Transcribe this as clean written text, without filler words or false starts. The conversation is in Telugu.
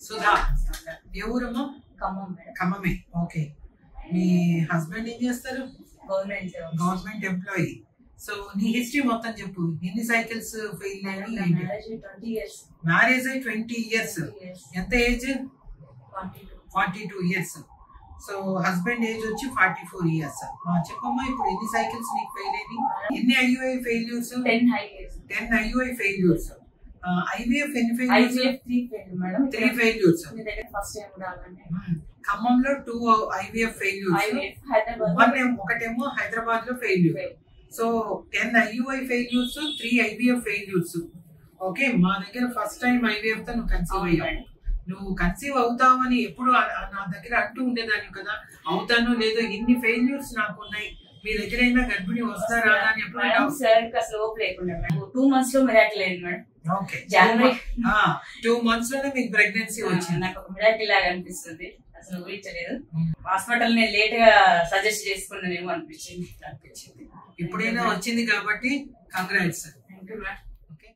సుధా ఏ ఊరమ్మా? ఖమ్మం మేడం. ఖమ్మమే. ఓకే. మీ హస్బెండ్ ఏం చేస్తారు? Government employee. సో నీ హిస్టరీ మొత్తం చెప్పు. ఎన్ని సైకిల్స్ ఫెయిల్ అయ్యి? మ్యారేజ్ అయ్యి 20 years. ఎంత age? 42 years. So husband age వచ్చి 44 years. చెప్పమ్మా, ఇప్పుడు ఎన్ని సైకిల్స్ నీకు ఫెయిల్ అయ్యి? ఎన్ని IUI failures? 10 IUI failures. IVF ఎన్ని ఫెయిల్యూర్స్? 3 ఫెయిల్యూర్స్. ఖమ్మంలో 2 IVF ఫెయిల్యూర్స్. ఒకటేమో హైదరాబాద్ లో failure. So 10 IUI failures, 3 IVF failures. Okay, మా దగ్గర ఫస్ట్ టైం IVF తో నువ్వు కన్సీవ్ అయ్యావు. నువ్వు కన్సీవ్ అవుతావని ఎప్పుడు నా దగ్గర అంటూ ఉండేదాన్ని కదా, అవుతానో లేదో, ఇన్ని ఫెయిల్యూర్స్ నాకు ఉన్నాయి, మీ దగ్గర అయినా గర్భిణి వస్తారా అని ఎప్పుడు? 2 months లో మిరాకిల్ అయింది మేడం. ఓకే, జనవరి 2 months లోనే మీకు ప్రెగ్నెన్సీ వచ్చింది. నాకు ఒక మిరాకిల్ లాగా అనిపిస్తుంది. అసలు ఊహించలేదు. హాస్పిటల్ నేను లేట్ గా సజెస్ట్ చేసుకున్నానేమో అనిపించింది. ఇప్పుడైనా వచ్చింది కాబట్టి కంగ్రాట్స్. Thank you madam.